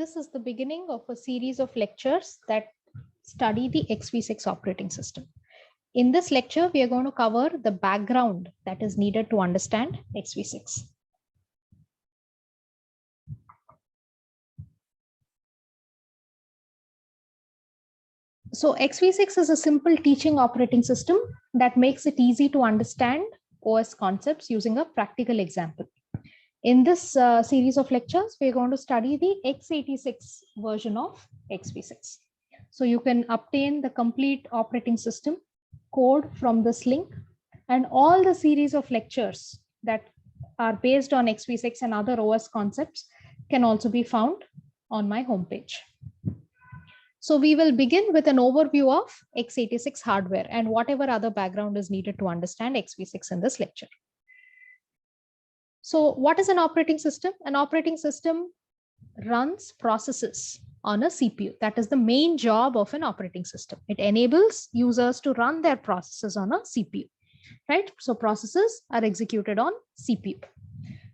This is the beginning of a series of lectures that study the xv6 operating system. In this lecture, we are going to cover the background that is needed to understand xv6. So xv6 is a simple teaching operating system that makes it easy to understand OS concepts using a practical example. In this series of lectures, we're going to study the x86 version of xv6. So you can obtain the complete operating system code from this link, and all the series of lectures that are based on xv6 and other OS concepts can also be found on my homepage. So we will begin with an overview of x86 hardware and whatever other background is needed to understand xv6 in this lecture. So what is an operating system? An operating system runs processes on a CPU. That is the main job of an operating system. It enables users to run their processes on a CPU, right? So processes are executed on CPU.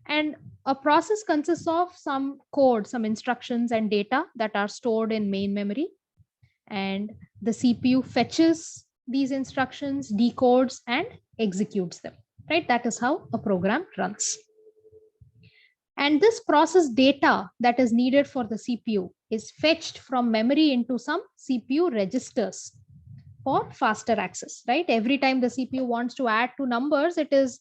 And a process consists of some code, some instructions and data that are stored in main memory. And the CPU fetches these instructions, decodes, and executes them, right? That is how a program runs. And this process data that is needed for the CPU is fetched from memory into some CPU registers for faster access, right? Every time the CPU wants to add two numbers, it is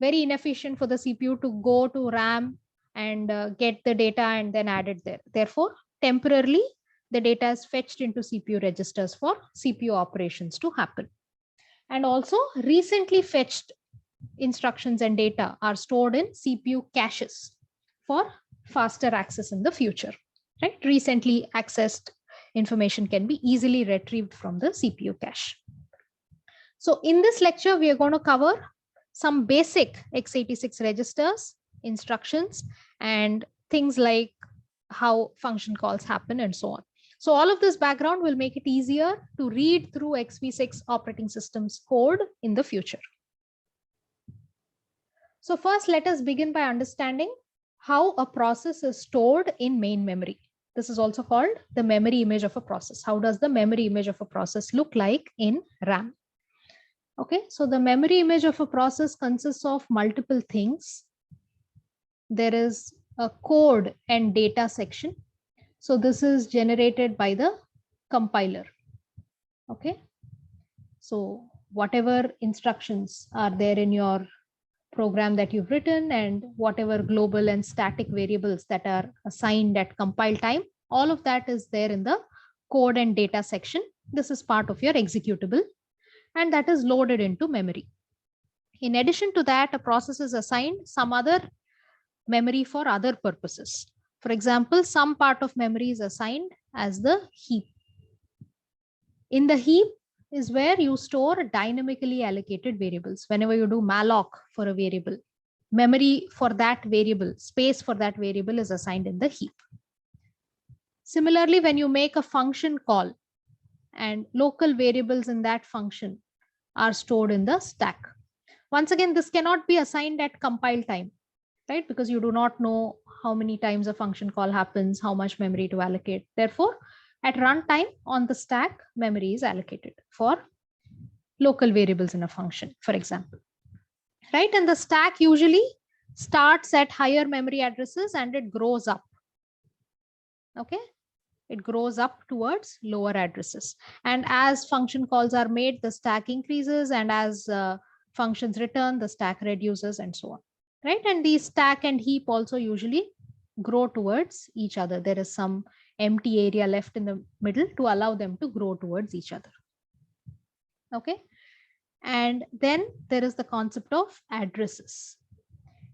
very inefficient for the CPU to go to RAM and get the data and then add it there. Therefore, temporarily, the data is fetched into CPU registers for CPU operations to happen. And also, recently fetched instructions and data are stored in CPU caches for faster access in the future, right? Recently accessed information can be easily retrieved from the CPU cache. So in this lecture, we are going to cover some basic x86 registers, instructions, and things like how function calls happen and so on. So all of this background will make it easier to read through xv6 operating system's code in the future. So first, let us begin by understanding how a process is stored in main memory. This is also called the memory image of a process. How does the memory image of a process look like in RAM? Okay, so the memory image of a process consists of multiple things. There is a code and data section. So this is generated by the compiler. Okay, so whatever instructions are there in your program that you've written and whatever global and static variables that are assigned at compile time, all of that is there in the code and data section. This is part of your executable and that is loaded into memory. In addition to that, a process is assigned some other memory for other purposes. For example, some part of memory is assigned as the heap. In the heap is where you store dynamically allocated variables. Whenever you do malloc for a variable, memory for that variable, space for that variable is assigned in the heap. Similarly, when you make a function call and local variables in that function are stored in the stack. Once again, this cannot be assigned at compile time, right? Because you do not know how many times a function call happens, how much memory to allocate. Therefore, at runtime on the stack, memory is allocated for local variables in a function, for example, right? And the stack usually starts at higher memory addresses and it grows up. Okay, it grows up towards lower addresses. And as function calls are made, the stack increases, and as functions return, the stack reduces and so on, right? And these stack and heap also usually grow towards each other. There is some empty area left in the middle to allow them to grow towards each other. Okay. And then there is the concept of addresses.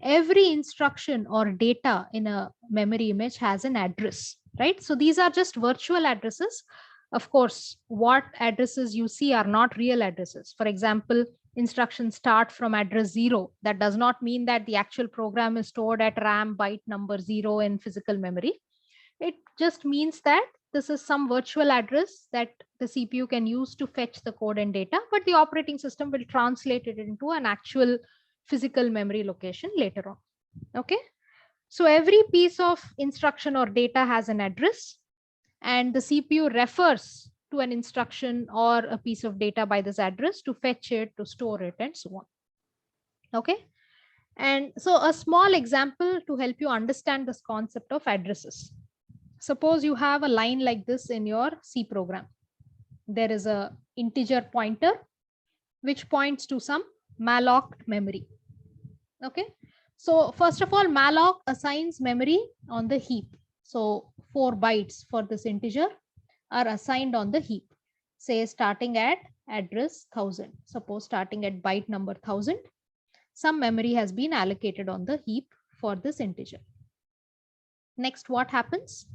Every instruction or data in a memory image has an address, right? So these are just virtual addresses. Of course, what addresses you see are not real addresses. For example, instructions start from address 0. That does not mean that the actual program is stored at RAM byte number 0 in physical memory. It just means that this is some virtual address that the CPU can use to fetch the code and data, but the operating system will translate it into an actual physical memory location later on. Okay. So every piece of instruction or data has an address, and the CPU refers to an instruction or a piece of data by this address to fetch it, to store it, and so on. Okay. And so a small example to help you understand this concept of addresses. Suppose you have a line like this in your C program. There is a integer pointer which points to some malloc memory. Okay. So first of all, malloc assigns memory on the heap. So 4 bytes for this integer are assigned on the heap, say starting at address 1000. Suppose starting at byte number 1000, some memory has been allocated on the heap for this integer. Next, what happens?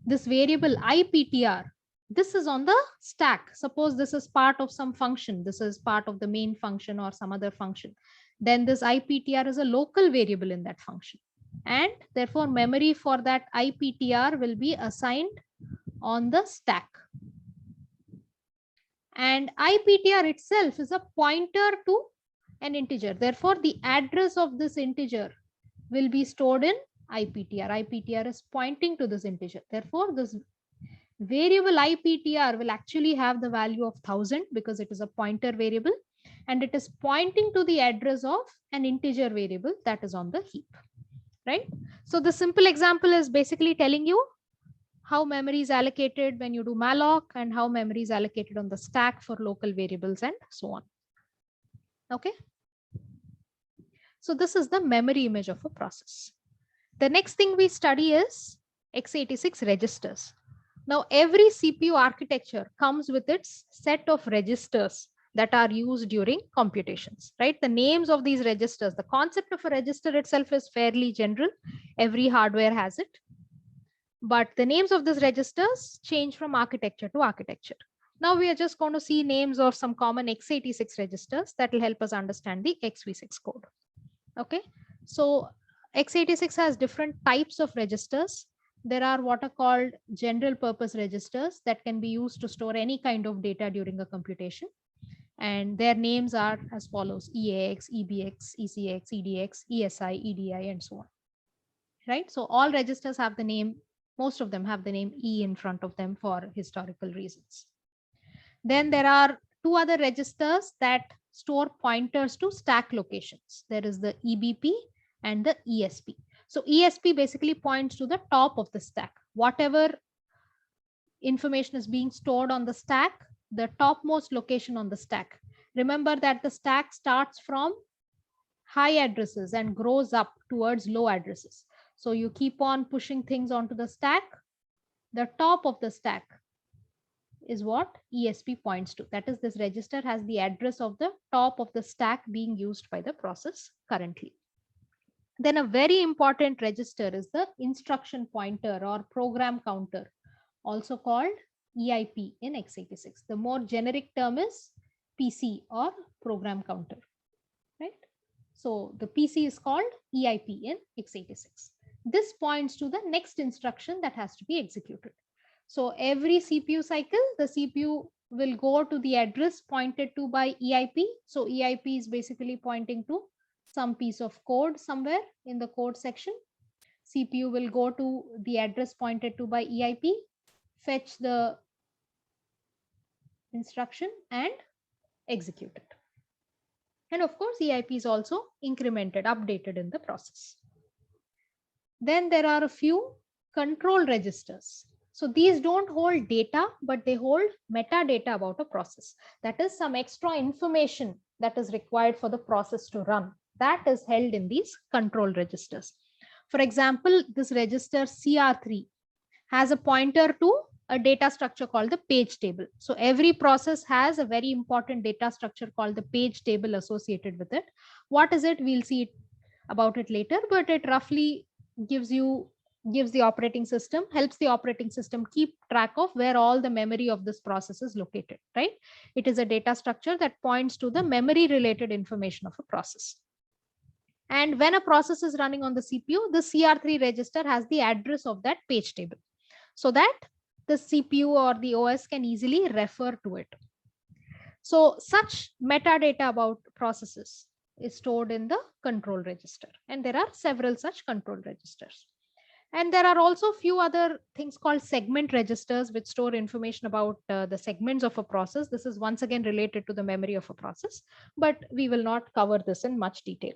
This variable IPTR, this is on the stack. Suppose this is part of some function. This is part of the main function or some other function. Then this IPTR is a local variable in that function. And therefore, memory for that IPTR will be assigned on the stack. And IPTR itself is a pointer to an integer. Therefore, the address of this integer will be stored in IPTR. IPTR is pointing to this integer. Therefore, this variable IPTR will actually have the value of 1000 because it is a pointer variable, and it is pointing to the address of an integer variable that is on the heap, right? So the simple example is basically telling you how memory is allocated when you do malloc and how memory is allocated on the stack for local variables and so on. Okay. So this is the memory image of a process. The next thing we study is x86 registers. Now, every CPU architecture comes with its set of registers that are used during computations, right? The names of these registers, the concept of a register itself is fairly general. Every hardware has it. But the names of these registers change from architecture to architecture. Now we are just going to see names of some common x86 registers that will help us understand the xv6 code. Okay, so x86 has different types of registers. There are what are called general purpose registers that can be used to store any kind of data during a computation. And their names are as follows: EAX, EBX, ECX, EDX, ESI, EDI, and so on. Right? So all registers have the name, most of them have the name E in front of them for historical reasons. Then there are two other registers that store pointers to stack locations. There is the EBP and the ESP. So ESP basically points to the top of the stack. Whatever information is being stored on the stack, the topmost location on the stack. Remember that the stack starts from high addresses and grows up towards low addresses. So you keep on pushing things onto the stack. The top of the stack is what ESP points to. That is, this register has the address of the top of the stack being used by the process currently. Then a very important register is the instruction pointer or program counter, also called EIP in x86. The more generic term is PC or program counter, right? So the PC is called EIP in x86. This points to the next instruction that has to be executed. So every CPU cycle, the CPU will go to the address pointed to by EIP. So EIP is basically pointing to some piece of code somewhere in the code section. CPU will go to the address pointed to by EIP, fetch the instruction and execute it. And of course, EIP is also incremented, updated in the process. Then there are a few control registers. So these don't hold data, but they hold metadata about a process. That is some extra information that is required for the process to run. That is held in these control registers. For example, this register CR3 has a pointer to a data structure called the page table. So every process has a very important data structure called the page table associated with it. What is it? We'll see about it later, but it roughly gives the operating system, helps the operating system keep track of where all the memory of this process is located, right? It is a data structure that points to the memory related information of a process. And when a process is running on the CPU, the CR3 register has the address of that page table so that the CPU or the OS can easily refer to it. So such metadata about processes is stored in the control register. And there are several such control registers. And there are also a few other things called segment registers, which store information about the segments of a process. This is once again related to the memory of a process, but we will not cover this in much detail.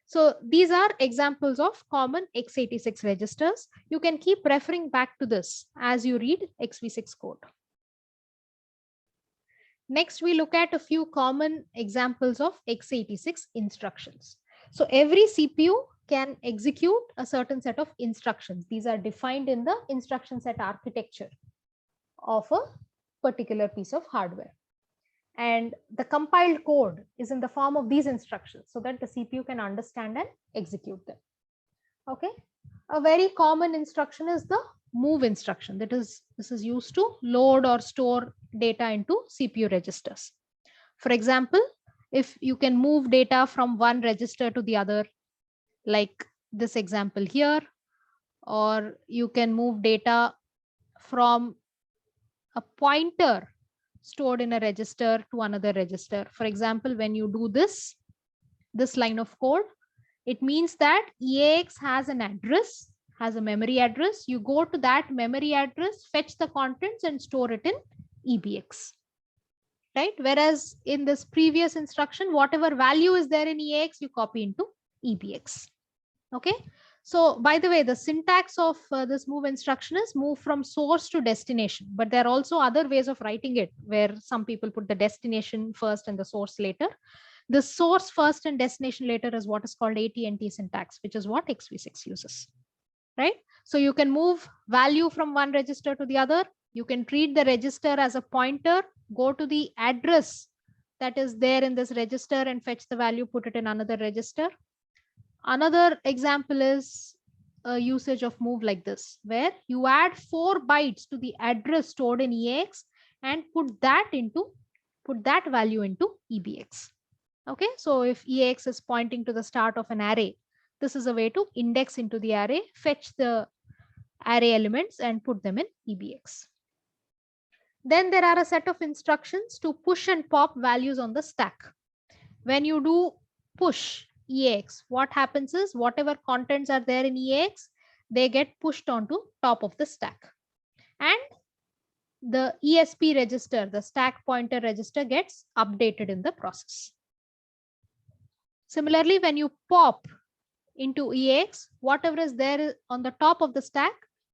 So these are examples of common x86 registers. You can keep referring back to this as you read xv6 code. Next, we look at a few common examples of x86 instructions. So every CPU can execute a certain set of instructions. These are defined in the instruction set architecture of a particular piece of hardware. And the compiled code is in the form of these instructions so that the CPU can understand and execute them. Okay. A very common instruction is the move instruction. This is used to load or store data into CPU registers. For example, if you can move data from one register to the other, like this example here, or you can move data from a pointer stored in a register to another register. For example, when you do this line of code, it means that EAX has an address, has a memory address. You go to that memory address, fetch the contents and store it in EBX. Right? Whereas in this previous instruction, whatever value is there in EAX, you copy into EBX. Okay. So by the way, the syntax of this move instruction is move from source to destination, but there are also other ways of writing it where some people put the destination first and the source later. The source first and destination later is what is called AT&T syntax, which is what xv6 uses, right? So you can move value from one register to the other. You can treat the register as a pointer, go to the address that is there in this register and fetch the value, put it in another register. Another example is a usage of move like this, where you add 4 bytes to the address stored in EAX and put that value into EBX. Okay, so if EAX is pointing to the start of an array, this is a way to index into the array, fetch the array elements and put them in EBX. Then there are a set of instructions to push and pop values on the stack. When you do push EAX, what happens is whatever contents are there in EAX, they get pushed onto top of the stack. And the ESP register, the stack pointer register, gets updated in the process. Similarly, when you pop into EAX, whatever is there on the top of the stack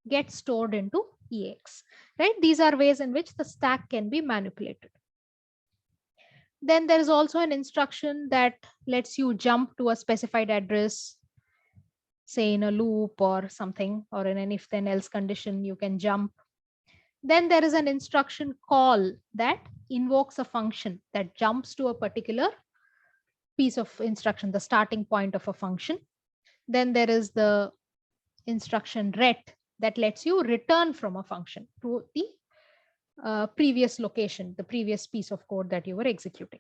gets stored into EAX, right? These are ways in which the stack can be manipulated. Then there is also an instruction that lets you jump to a specified address, say in a loop or something, or in an if then else condition, you can jump. Then there is an instruction call that invokes a function that jumps to a particular piece of instruction, the starting point of a function. Then there is the instruction ret that lets you return from a function to the previous location, the previous piece of code that you were executing.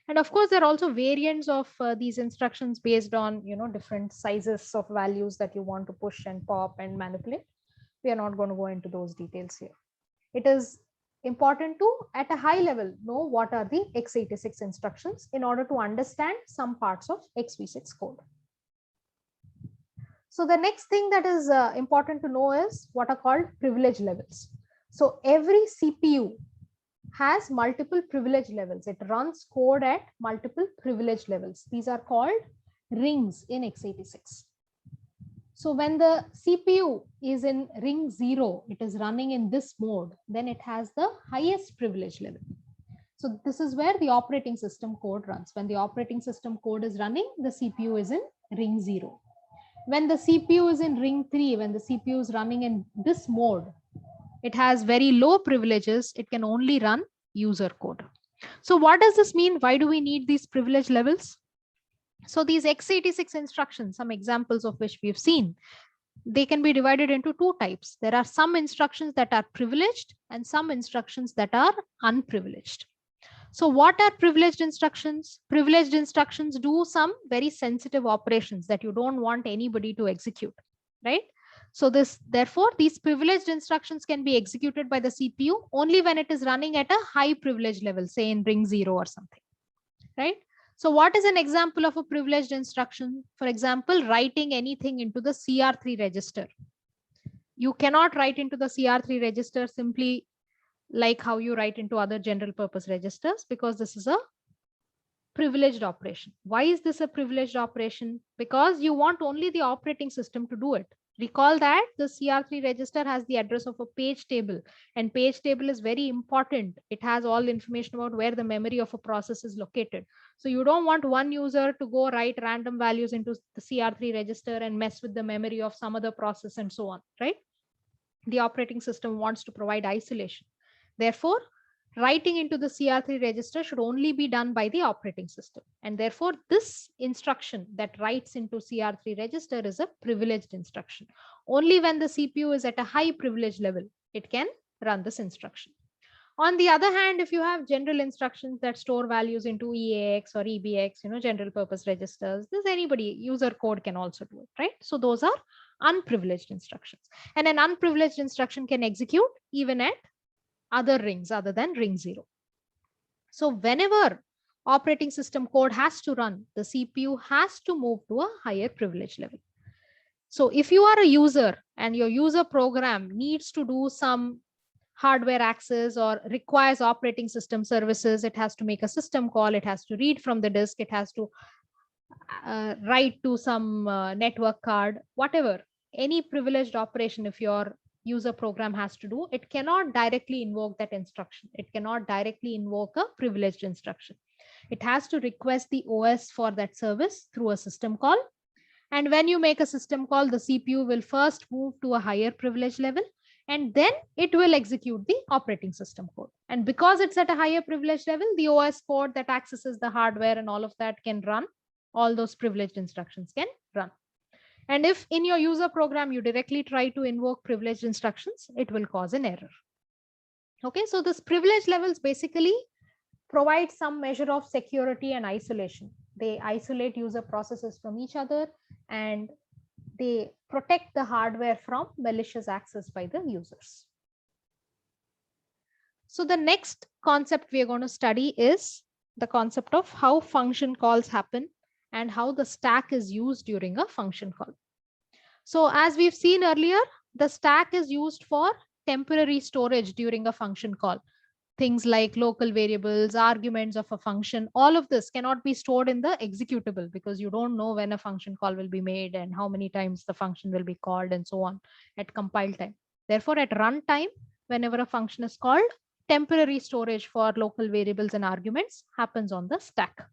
And of course, there are also variants of these instructions based on, different sizes of values that you want to push and pop and manipulate. We are not going to go into those details here. It is important to, at a high level, know what are the x86 instructions in order to understand some parts of xv6 code. So the next thing that is important to know is what are called privilege levels. So every CPU has multiple privilege levels. It runs code at multiple privilege levels. These are called rings in x86. So when the CPU is in ring 0, it is running in this mode, then it has the highest privilege level. So this is where the operating system code runs. When the operating system code is running, the CPU is in ring 0. When the CPU is in ring 3, when the CPU is running in this mode, it has very low privileges. It can only run user code. So what does this mean? Why do we need these privilege levels? So these x86 instructions, some examples of which we've seen, they can be divided into two types. There are some instructions that are privileged and some instructions that are unprivileged. So what are privileged instructions? Privileged instructions do some very sensitive operations that you don't want anybody to execute, right? So therefore, these privileged instructions can be executed by the CPU only when it is running at a high privilege level, say in ring 0 or something, right? So what is an example of a privileged instruction? For example, writing anything into the CR3 register. You cannot write into the CR3 register simply like how you write into other general purpose registers, because this is a privileged operation. Why is this a privileged operation? Because you want only the operating system to do it. Recall that the CR3 register has the address of a page table, and page table is very important. It has all information about where the memory of a process is located. So you don't want one user to go write random values into the CR3 register and mess with the memory of some other process and so on, right? The operating system wants to provide isolation. Therefore, writing into the CR3 register should only be done by the operating system. And therefore, this instruction that writes into CR3 register is a privileged instruction. Only when the CPU is at a high privilege level, it can run this instruction. On the other hand, if you have general instructions that store values into EAX or EBX, general purpose registers, this anybody, user code can also do it, right? So those are unprivileged instructions. And an unprivileged instruction can execute even at other rings other than ring 0. So whenever operating system code has to run, the CPU has to move to a higher privilege level. So if you are a user and your user program needs to do some hardware access or requires operating system services, it has to make a system call, it has to read from the disk, it has to write to some network card, whatever, any privileged operation, if your user program has to do, it cannot directly invoke that instruction. It cannot directly invoke a privileged instruction. It has to request the OS for that service through a system call. And when you make a system call, the CPU will first move to a higher privilege level, and then it will execute the operating system code. And because it's at a higher privilege level, the OS code that accesses the hardware and all of that can run. All those privileged instructions can run. And if in your user program you directly try to invoke privileged instructions, it will cause an error. Okay, so this privilege levels basically provide some measure of security and isolation. They isolate user processes from each other, and they protect the hardware from malicious access by the users. So the next concept we are going to study is the concept of how function calls happen and how the stack is used during a function call. So as we've seen earlier, the stack is used for temporary storage during a function call. Things like local variables, arguments of a function, all of this cannot be stored in the executable because you don't know when a function call will be made and how many times the function will be called and so on at compile time. Therefore, at runtime, whenever a function is called, temporary storage for local variables and arguments happens on the stack.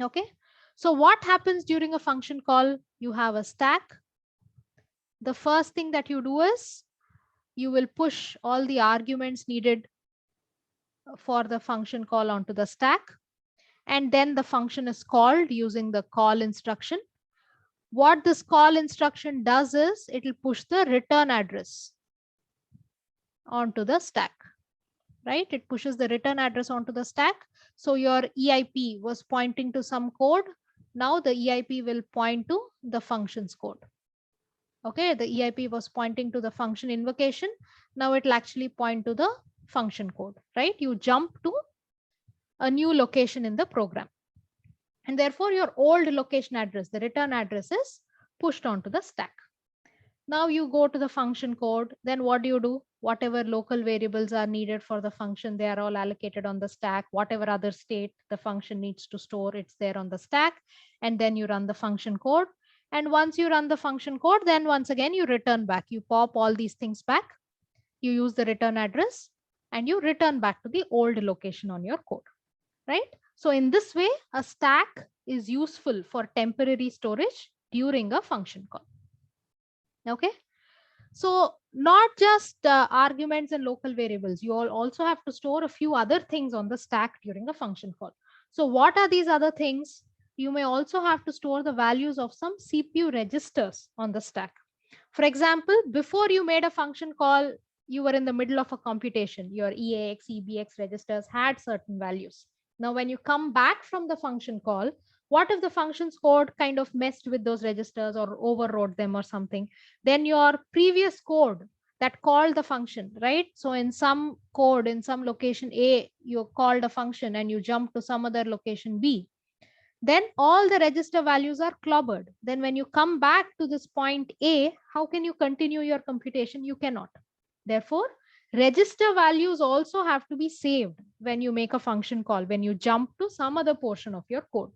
Okay. So what happens during a function call? You have a stack. The first thing that you do is you will push all the arguments needed for the function call onto the stack. And then the function is called using the call instruction. What this call instruction does is it will push the return address onto the stack, right? It pushes the return address onto the stack. So your EIP was pointing to some code. Now the EIP will point to the function's code. Okay, the EIP was pointing to the function invocation. Now it will actually point to the function code, right? You jump to a new location in the program. And therefore your old location address, the return address, is pushed onto the stack. Now you go to the function code. Then what do? Whatever local variables are needed for the function, they are all allocated on the stack. Whatever other state the function needs to store, it's there on the stack. And then you run the function code. And once you run the function code, then once again you return back. You pop all these things back. You use the return address and you return back to the old location on your code, right? So in this way, a stack is useful for temporary storage during a function call. Okay. So not just arguments and local variables, you all also have to store a few other things on the stack during a function call. So what are these other things? You may also have to store the values of some CPU registers on the stack. For example, before you made a function call, you were in the middle of a computation. Your EAX, EBX registers had certain values. Now, when you come back from the function call, what if the function's code kind of messed with those registers or overrode them or something? Then your previous code that called the function, right? So in some code, in some location A, you called a function and you jump to some other location B. then all the register values are clobbered. Then when you come back to this point A, how can you continue your computation? You cannot. Therefore, register values also have to be saved when you make a function call, when you jump to some other portion of your code.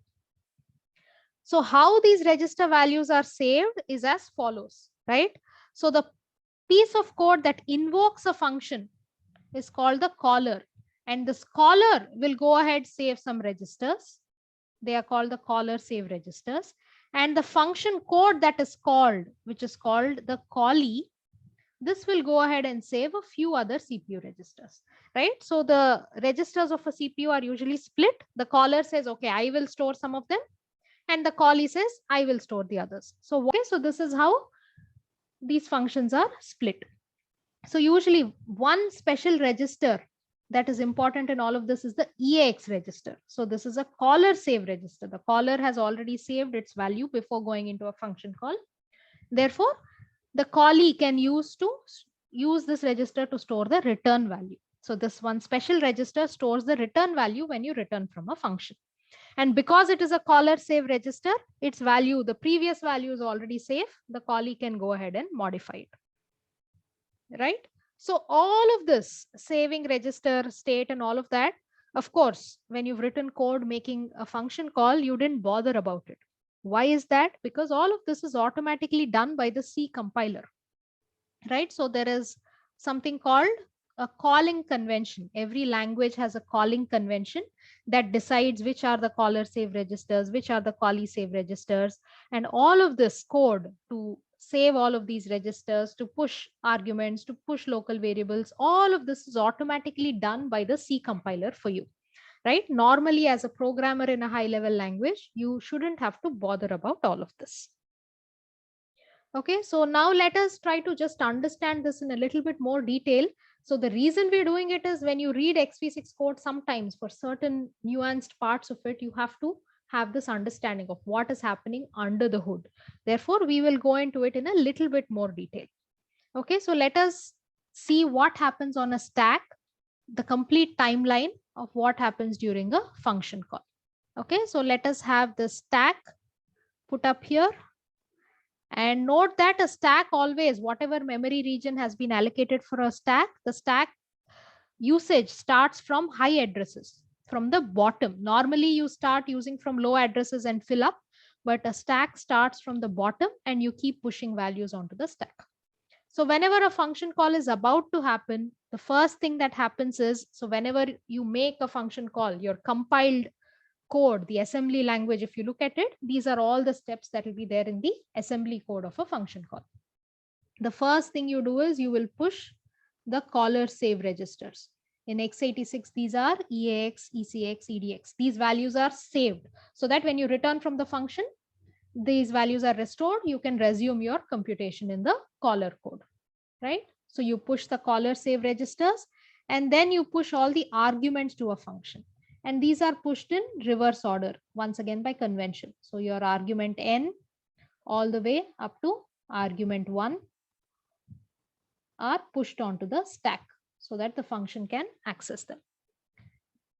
So how these register values are saved is as follows, right? So the piece of code that invokes a function is called the caller, and this caller will go ahead save some registers. They are called the caller save registers, and the function code that is called, which is called the callee, this will go ahead and save a few other CPU registers, right? So the registers of a CPU are usually split. The caller says, okay, I will store some of them, and the callee says, I will store the others. So okay, so this is how these functions are split. So usually one special register that is important in all of this is the EAX register. So this is a caller save register. The caller has already saved its value before going into a function call. Therefore, the callee can use this register to store the return value. So this one special register stores the return value when you return from a function. And because it is a caller save register, its value, the previous value is already safe. The callee can go ahead and modify it. Right? So all of this saving register state and all of that, of course, when you've written code making a function call, you didn't bother about it. Why is that? Because all of this is automatically done by the C compiler, right? So there is something called a calling convention. Every language has a calling convention that decides which are the caller save registers, which are the callee save registers, and all of this code to save all of these registers, to push arguments, to push local variables, all of this is automatically done by the C compiler for you, right? Normally, as a programmer in a high level language, you shouldn't have to bother about all of this. Okay, so now let us try to just understand this in a little bit more detail. So the reason we're doing it is when you read xv6 code, sometimes for certain nuanced parts of it, you have to have this understanding of what is happening under the hood. Therefore, we will go into it in a little bit more detail. Okay, so let us see what happens on a stack, the complete timeline of what happens during a function call. Okay, so let us have the stack put up here. And note that a stack always, whatever memory region has been allocated for a stack, the stack usage starts from high addresses, from the bottom. Normally you start using from low addresses and fill up, but a stack starts from the bottom and you keep pushing values onto the stack. So whenever a function call is about to happen, the first thing that happens is, so whenever you make a function call, your compiled code, the assembly language, if you look at it, these are all the steps that will be there in the assembly code of a function call. The first thing you do is you will push the caller save registers. In x86, these are EAX, ECX, EDX. These values are saved so that when you return from the function, these values are restored. You can resume your computation in the caller code, right? So you push the caller save registers and then you push all the arguments to a function. And these are pushed in reverse order, once again by convention. So your argument n all the way up to argument 1 are pushed onto the stack so that the function can access them.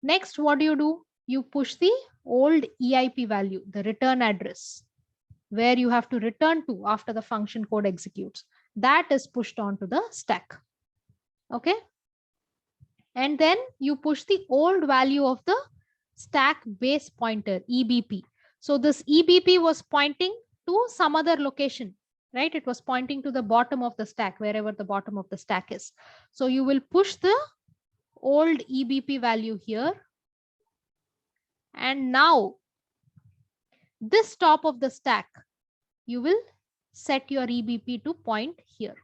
Next, what do? You push the old EIP value, the return address, where you have to return to after the function code executes. That is pushed onto the stack. Okay. And then you push the old value of the stack base pointer, EBP. So this EBP was pointing to some other location, right? It was pointing to the bottom of the stack, wherever the bottom of the stack is. So you will push the old EBP value here. And now this top of the stack, you will set your EBP to point here.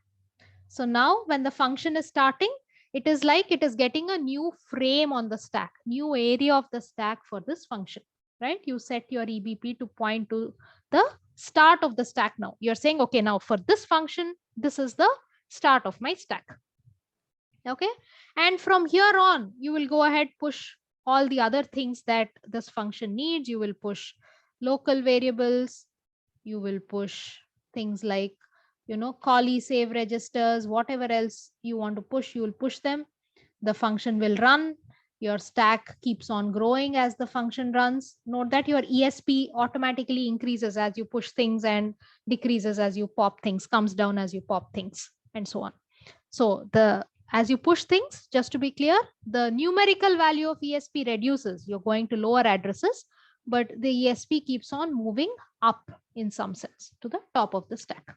So now when the function is starting, it is like it is getting a new frame on the stack, new area of the stack for this function, right? You set your EBP to point to the start of the stack now. You're saying, okay, now for this function, this is the start of my stack. Okay. And from here on, you will go ahead, push all the other things that this function needs. You will push local variables. You will push things like, callee save registers, whatever else you want to push, you will push them. The function will run. Your stack keeps on growing as the function runs. Note that your ESP automatically increases as you push things and decreases as you pop things, comes down as you pop things, and so on. So as you push things, just to be clear, the numerical value of ESP reduces. You're going to lower addresses, but the ESP keeps on moving up in some sense to the top of the stack.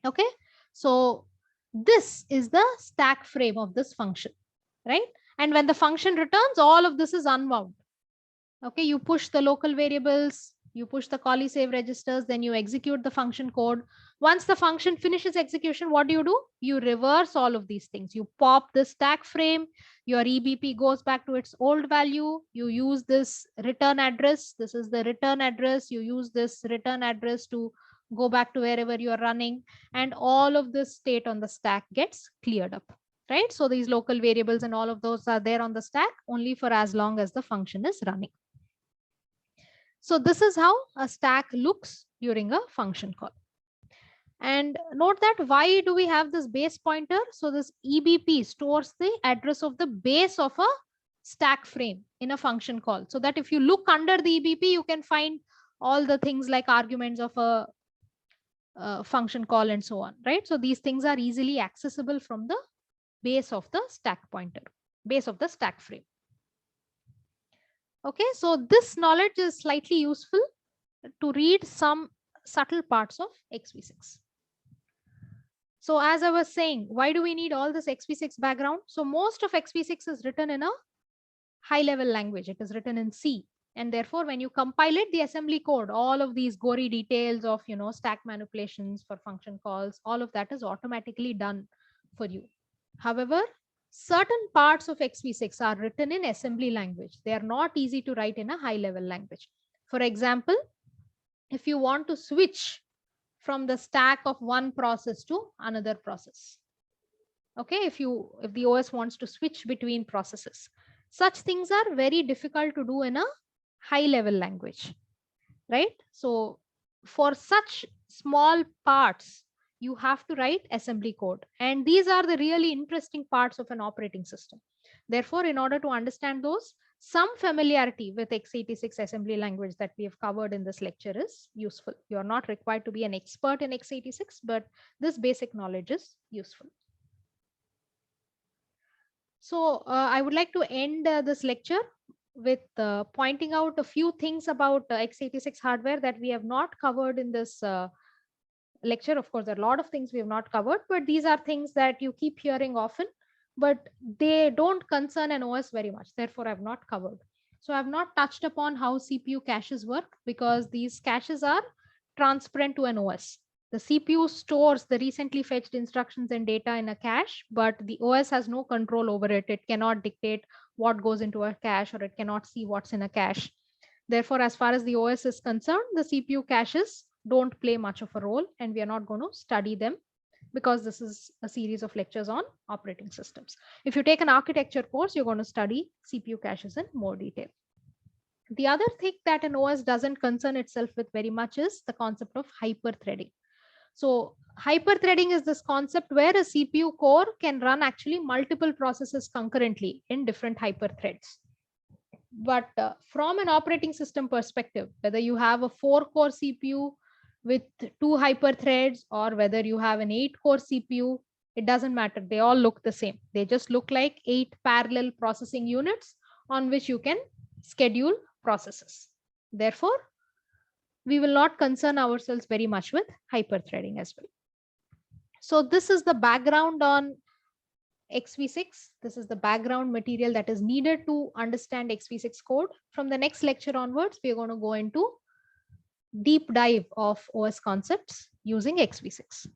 Okay, so this is the stack frame of this function, right? And when the function returns, all of this is unwound. Okay, you push the local variables, you push the callee save registers, then you execute the function code. Once the function finishes execution, what do? You reverse all of these things. You pop the stack frame, your EBP goes back to its old value. You use this return address. This is the return address. You use this return address to go back to wherever you are running, and all of this state on the stack gets cleared up, right? So these local variables and all of those are there on the stack only for as long as the function is running. So this is how a stack looks during a function call. And note that why do we have this base pointer? So this EBP stores the address of the base of a stack frame in a function call, so that if you look under the EBP, you can find all the things like arguments of a function call and so on, right? So these things are easily accessible from the base of the stack pointer, base of the stack frame. Okay, so this knowledge is slightly useful to read some subtle parts of xv6. So as I was saying, why do we need all this xv6 background? So most of xv6 is written in a high level language. It is written in C. And therefore, when you compile it, the assembly code, all of these gory details of, stack manipulations for function calls, all of that is automatically done for you. However, certain parts of xv6 are written in assembly language. They are not easy to write in a high level language. For example, if you want to switch from the stack of one process to another process, okay, if the OS wants to switch between processes, such things are very difficult to do in a high level language, right? So for such small parts, you have to write assembly code. And these are the really interesting parts of an operating system. Therefore, in order to understand those, some familiarity with x86 assembly language that we have covered in this lecture is useful. You are not required to be an expert in x86, but this basic knowledge is useful. So I would like to end this lecture with pointing out a few things about x86 hardware that we have not covered in this lecture. Of course, there are a lot of things we have not covered, but these are things that you keep hearing often, but they don't concern an OS very much. Therefore, I've not covered. So I've not touched upon how CPU caches work, because these caches are transparent to an OS. The CPU stores the recently fetched instructions and data in a cache, but the OS has no control over it. It cannot dictate what goes into a cache, or it cannot see what's in a cache. Therefore, as far as the OS is concerned, the CPU caches don't play much of a role, and we are not going to study them, because this is a series of lectures on operating systems. If you take an architecture course, you're going to study CPU caches in more detail. The other thing that an OS doesn't concern itself with very much is the concept of hyperthreading. So hyperthreading is this concept where a CPU core can run actually multiple processes concurrently in different hyperthreads. But from an operating system perspective, whether you have a 4-core CPU with 2 hyperthreads, or whether you have an 8-core CPU, it doesn't matter. They all look the same. They just look like 8 parallel processing units on which you can schedule processes. Therefore, we will not concern ourselves very much with hyperthreading as well. So this is the background on xv6. This is the background material that is needed to understand xv6 code. From the next lecture onwards, we are going to go into deep dive of OS concepts using xv6.